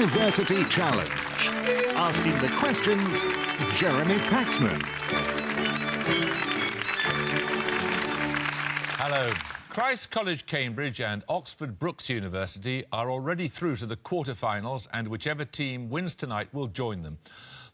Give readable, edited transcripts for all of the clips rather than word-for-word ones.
University Challenge. Asking the questions, Jeremy Paxman. Hello. Christ College, Cambridge and Oxford Brookes University are already through to the quarter-finals, and whichever team wins tonight will join them.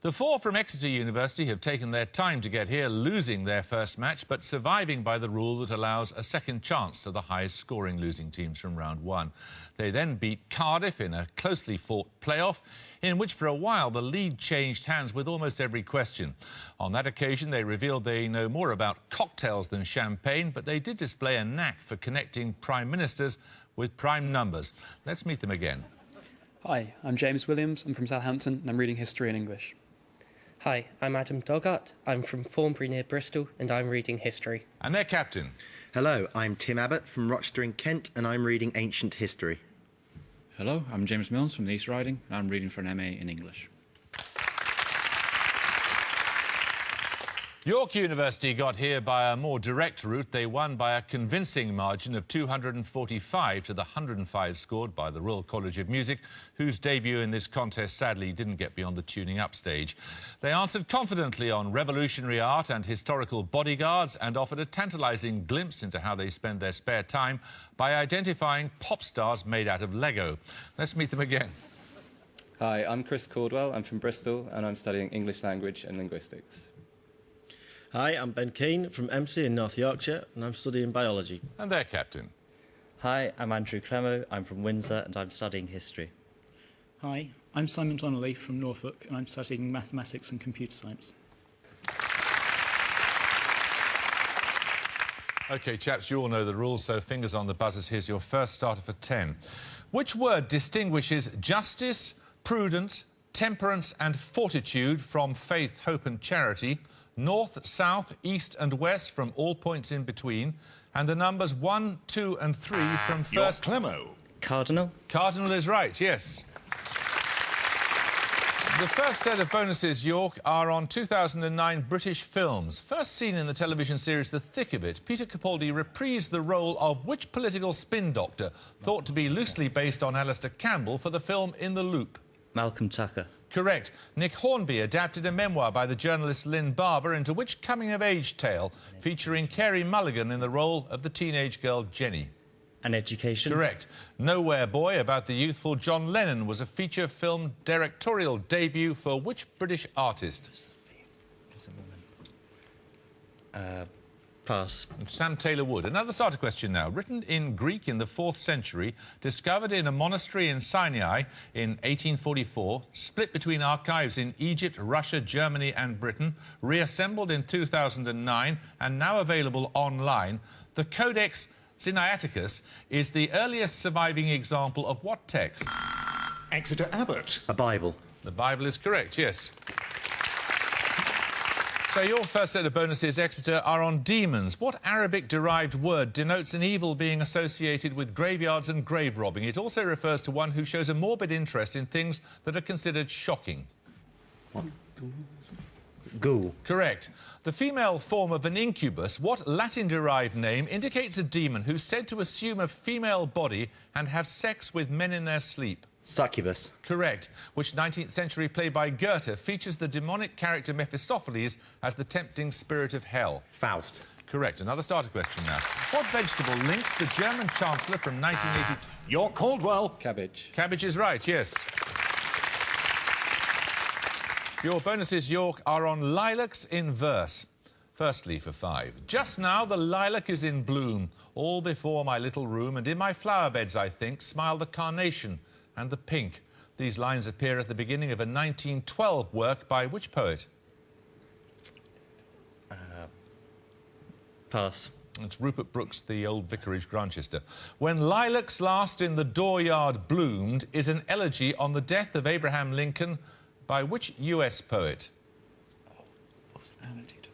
The four from Exeter University have taken their time to get here, losing their first match, but surviving by the rule that allows a second chance to the highest-scoring losing teams from round one. They then beat Cardiff in a closely fought playoff, in which for a while the lead changed hands with almost every question. On that occasion, they revealed they know more about cocktails than champagne, but they did display a knack for connecting prime ministers with prime numbers. Let's meet them again. Hi, I'm James Williams. I'm from Southampton and I'm reading history and English. Hi, I'm Adam Doggart. I'm from Thornbury near Bristol and I'm reading history. And their captain. Hello, I'm Tim Abbott from Rochester in Kent and I'm reading ancient history. Hello, I'm James Milnes from the East Riding and I'm reading for an MA in English. York University got here by a more direct route. They won by a convincing margin of 245 to the 105 scored by the Royal College of Music, whose debut in this contest sadly didn't get beyond the tuning up stage. They answered confidently on revolutionary art and historical bodyguards and offered a tantalising glimpse into how they spend their spare time by identifying pop stars made out of Lego. Let's meet them again. Hi, I'm Chris Caldwell. I'm from Bristol and I'm studying English language and linguistics. Hi, I'm Ben Keane from MC in North Yorkshire and I'm studying biology. And their captain. Hi, I'm Andrew Clemo. I'm from Windsor and I'm studying history. Hi, I'm Simon Donnelly from Norfolk and I'm studying mathematics and computer science. OK, chaps, you all know the rules, so fingers on the buzzers. Here's your first starter for 10. Which word distinguishes justice, prudence, temperance and fortitude from faith, hope and charity, north, south, east and west from all points in between, and the numbers 1, 2 and 3 from first... Clemo. Cardinal? Cardinal is right, yes. The first set of bonuses, York, are on 2009 British films. First seen in the television series The Thick of It, Peter Capaldi reprised the role of which political spin doctor, thought to be loosely based on Alistair Campbell, for the film In the Loop? Malcolm Tucker. Correct. Nick Hornby adapted a memoir by the journalist Lynn Barber into which coming-of-age tale, featuring Carey Mulligan in the role of the teenage girl Jenny? An Education. Correct. Nowhere Boy, about the youthful John Lennon, was a feature film directorial debut for which British artist? Pass. Sam Taylor Wood. Another starter question now. Written in Greek in the 4th century, discovered in a monastery in Sinai in 1844, split between archives in Egypt, Russia, Germany and Britain, reassembled in 2009 and now available online, the Codex Sinaiticus is the earliest surviving example of what text? Exeter Abbott. A Bible. The Bible is correct, yes. So your first set of bonuses, Exeter, are on demons. What Arabic-derived word denotes an evil being associated with graveyards and grave robbing? It also refers to one who shows a morbid interest in things that are considered shocking. What? Ghoul. Correct. The female form of an incubus, what Latin-derived name indicates a demon who's said to assume a female body and have sex with men in their sleep? Succubus. Correct. Which 19th century play by Goethe features the demonic character Mephistopheles as the tempting spirit of hell? Faust. Correct. Another starter question now. What vegetable links the German Chancellor from 1982? York Caldwell. Cabbage. Cabbage is right, yes. Your bonuses, York, are on lilacs in verse. Firstly, for 5. Just now the lilac is in bloom, all before my little room, and in my flower beds, I think, smile the carnation and the pink. These lines appear at the beginning of a 1912 work by which poet? Pass. It's Rupert Brooke's The Old Vicarage, Grantchester. When lilacs last in the dooryard bloomed is an elegy on the death of Abraham Lincoln by which US poet? What's the analogy to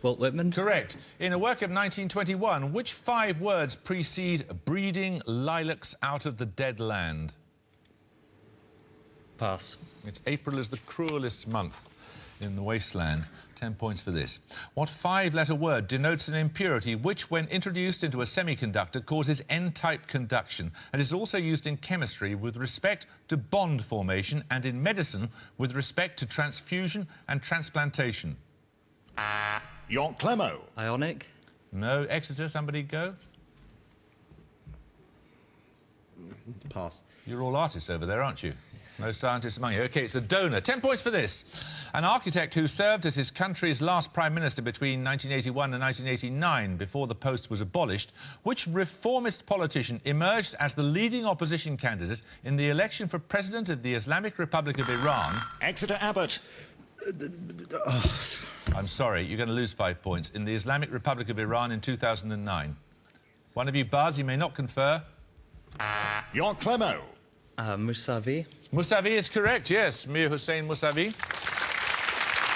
Walt Whitman? Correct. In a work of 1921, which 5 words precede breeding lilacs out of the dead land? Pass. It's April is the cruelest month. in the wasteland. 10 points for this. What five-letter word denotes an impurity which, when introduced into a semiconductor, causes N-type conduction and is also used in chemistry with respect to bond formation and in medicine with respect to transfusion and transplantation? York Clemo. Ionic. No. Exeter, somebody go? Pass. You're all artists over there, aren't you? No scientists among you. OK, it's a donor. 10 points for this. An architect who served as his country's last Prime Minister between 1981 and 1989, before the post was abolished, which reformist politician emerged as the leading opposition candidate in the election for President of the Islamic Republic of Iran? Exeter Abbott. I'm sorry, you're going to lose 5 points. In the Islamic Republic of Iran in 2009. One of you buzz, you may not confer. York Clemo. Mousavi. Mousavi is correct, yes. Mir Hussein Mousavi.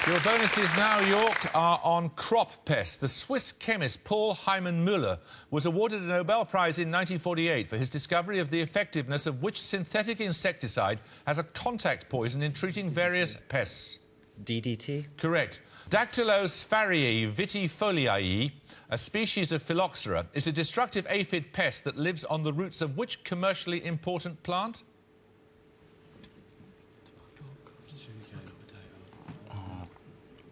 Your bonuses now, York, are on crop pest. The Swiss chemist Paul Hyman Müller was awarded a Nobel Prize in 1948 for his discovery of the effectiveness of which synthetic insecticide as a contact poison in treating various pests. DDT. Correct. Dactylosphaeriae vitifoliae, a species of phylloxera, is a destructive aphid pest that lives on the roots of which commercially important plant?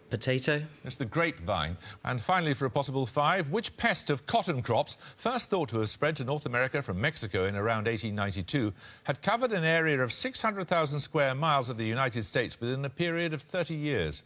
Potato. It's the grapevine. And finally, for a possible 5, which pest of cotton crops, first thought to have spread to North America from Mexico in around 1892, had covered an area of 600,000 square miles of the United States within a period of 30 years?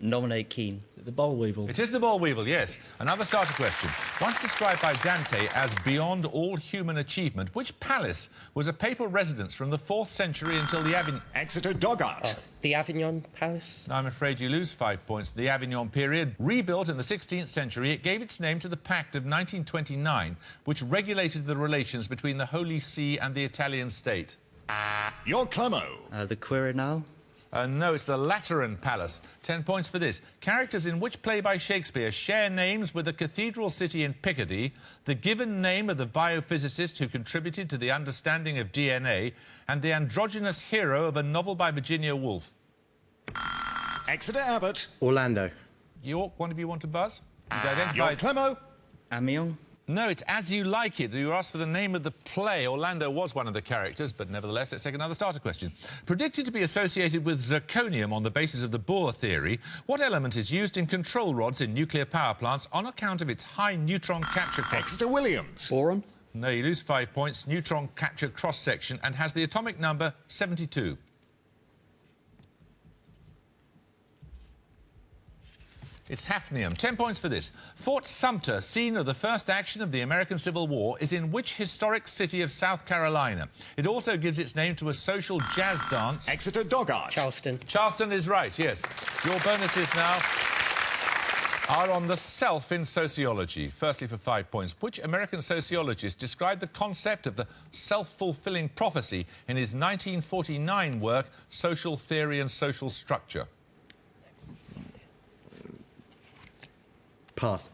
Nominate Keane. The boll weevil. It is the boll weevil, yes. Another starter question. Once described by Dante as beyond all human achievement, which palace was a papal residence from the 4th century until the Exeter Doggart. The Avignon Palace. Now, I'm afraid you lose 5 points. The Avignon period, rebuilt in the 16th century, it gave its name to the Pact of 1929, which regulated the relations between the Holy See and the Italian state. York Clemo. The Quirinal. No, it's the Lateran Palace. 10 points for this. Characters in which play by Shakespeare share names with the cathedral city in Picardy, the given name of the biophysicist who contributed to the understanding of DNA, and the androgynous hero of a novel by Virginia Woolf. Exeter Abbott. Orlando. York, one of you want to buzz? You've identified... York Clemo. Amiens. No, it's As You Like It. You were asked for the name of the play. Orlando was one of the characters, but nevertheless, let's take another starter question. Predicted to be associated with zirconium on the basis of the Bohr theory, what element is used in control rods in nuclear power plants on account of its high neutron capture cross? Exeter Williams. Boron. No, you lose 5 points. Neutron capture cross-section and has the atomic number 72. It's hafnium. 10 points for this. Fort Sumter, scene of the first action of the American Civil War, is in which historic city of South Carolina? It also gives its name to a social jazz dance. Exeter Doggart. Charleston. Charleston is right, yes. Your bonuses now are on the self in sociology. Firstly, for 5 points. Which American sociologist described the concept of the self-fulfilling prophecy in his 1949 work, Social Theory and Social Structure? Pass.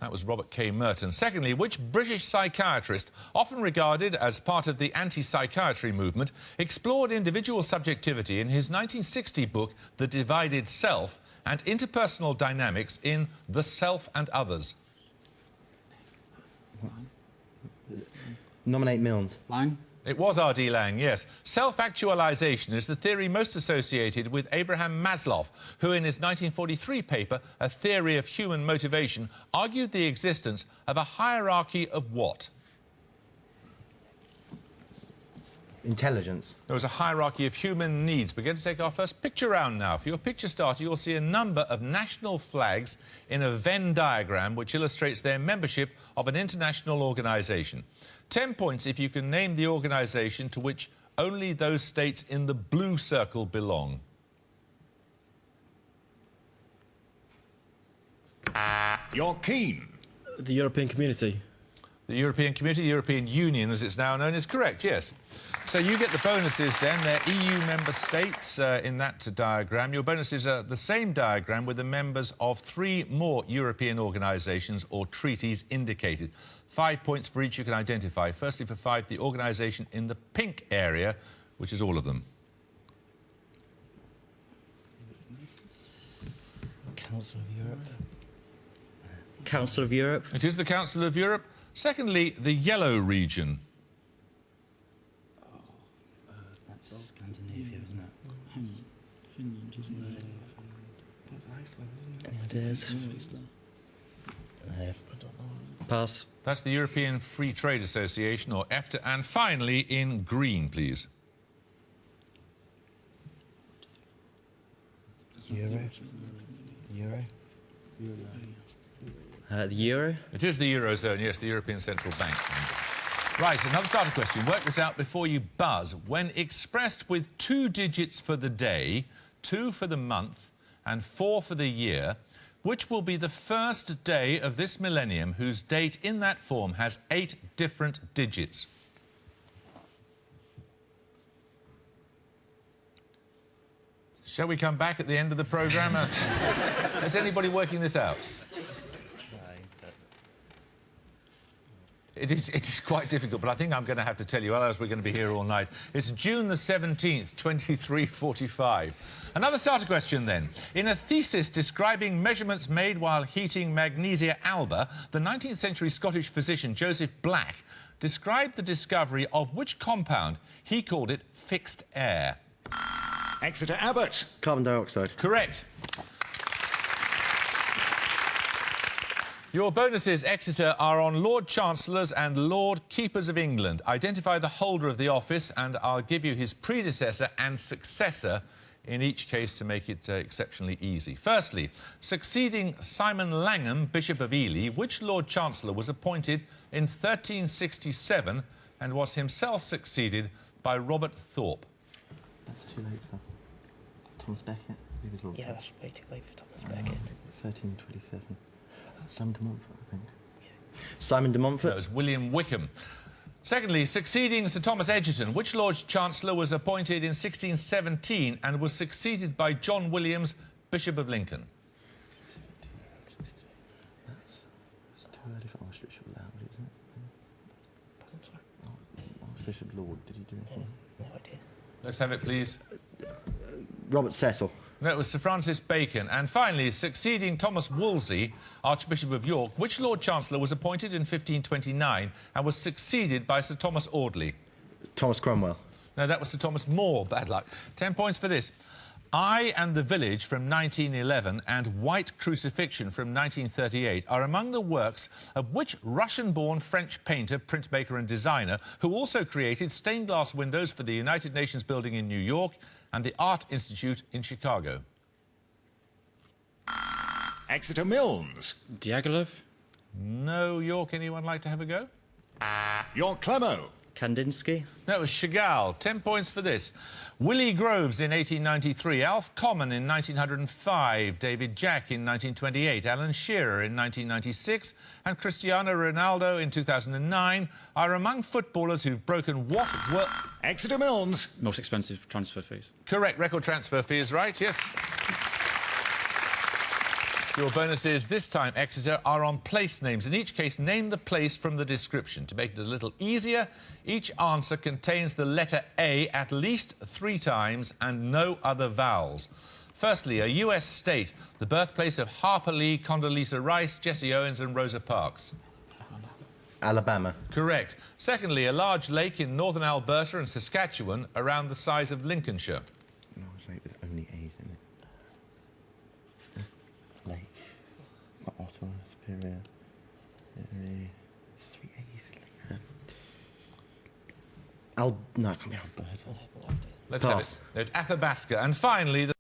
That was Robert K. Merton. Secondly, which British psychiatrist, often regarded as part of the anti-psychiatry movement, explored individual subjectivity in his 1960 book, The Divided Self, and interpersonal dynamics in The Self and Others? Nominate Milnes. Lang. It was R.D. Laing, yes. Self-actualization is the theory most associated with Abraham Maslow, who in his 1943 paper, A Theory of Human Motivation, argued the existence of a hierarchy of what? Intelligence. There was a hierarchy of human needs. We're going to take our first picture round now. For your picture starter, you'll see a number of national flags in a Venn diagram which illustrates their membership of an international organisation. 10 points if you can name the organisation to which only those states in the blue circle belong. York Keane. The European Community. The European Community, the European Union, as it's now known, is correct, yes. So you get the bonuses then. They're EU member states in that diagram. Your bonuses are the same diagram with the members of 3 more European organisations or treaties indicated. 5 points for each you can identify. Firstly, for 5, the organisation in the pink area, which is all of them. Council of Europe. Council of Europe. It is the Council of Europe. Secondly, the yellow region. That's Scandinavia, isn't it? Finland, isn't it? Any ideas? No. Pass. That's the European Free Trade Association, or EFTA. And finally, in green, please. Euro. Euro. The Euro. It is the Eurozone, yes, the European Central Bank. Right, another starter question. Work this out before you buzz. When expressed with 2 digits for the day, 2 for the month, and 4 for the year, which will be the first day of this millennium whose date in that form has 8 different digits? Shall we come back at the end of the programme? Is anybody working this out? It is quite difficult, but I think I'm going to have to tell you, otherwise we're going to be here all night. It's June the 17th, 2345. Another starter question, then. In a thesis describing measurements made while heating magnesia alba, the 19th century Scottish physician Joseph Black described the discovery of which compound? He called it fixed air. Exeter Abbott. Carbon dioxide. Correct. Your bonuses, Exeter, are on Lord Chancellors and Lord Keepers of England. Identify the holder of the office and I'll give you his predecessor and successor in each case to make it exceptionally easy. Firstly, succeeding Simon Langham, Bishop of Ely, which Lord Chancellor was appointed in 1367 and was himself succeeded by Robert Thorpe. That's too late for Thomas Becket. He was Lord. Yeah, that's way too late for Thomas Becket. 1327. Simon de Montfort, I think. Yeah. Simon de Montfort. That was William Wickham. Secondly, succeeding Sir Thomas Egerton, which Lord Chancellor was appointed in 1617 and was succeeded by John Williams, Bishop of Lincoln. It's too early for Archbishop Laud, isn't it? Archbishop Laud, did he do anything? No idea. Let's have it, please. Robert Cecil. No, it was Sir Francis Bacon. And finally, succeeding Thomas Wolsey, Archbishop of York, which Lord Chancellor was appointed in 1529 and was succeeded by Sir Thomas Audley. Thomas Cromwell. No, that was Sir Thomas More. Bad luck. 10 points for this. I and the Village from 1911 and White Crucifixion from 1938 are among the works of which Russian-born French painter, printmaker and designer who also created stained glass windows for the United Nations building in New York and the Art Institute in Chicago. Exeter Milnes. Diaghilev. No York. Anyone like to have a go? York Clemo. Kandinsky. That was Chagall. 10 points for this. Willie Groves in 1893, Alf Common in 1905, David Jack in 1928, Alan Shearer in 1996 and Cristiano Ronaldo in 2009 are among footballers who've broken what were... Exeter Milnes. Most expensive transfer fees. Correct. Record transfer fee is right, yes. Your bonuses this time, Exeter, are on place names. In each case, name the place from the description. To make it a little easier, each answer contains the letter A at least 3 times and no other vowels. Firstly, a US state, the birthplace of Harper Lee, Condoleezza Rice, Jesse Owens and Rosa Parks. Alabama. Correct. Secondly, a large lake in northern Alberta and Saskatchewan around the size of Lincolnshire. Large lake with only A's in it. Lake. It's not Ottawa, Superior. There's 3 A's in it. No, it can't be Alberta. Let's have Pass. it. There's Athabasca. And finally, the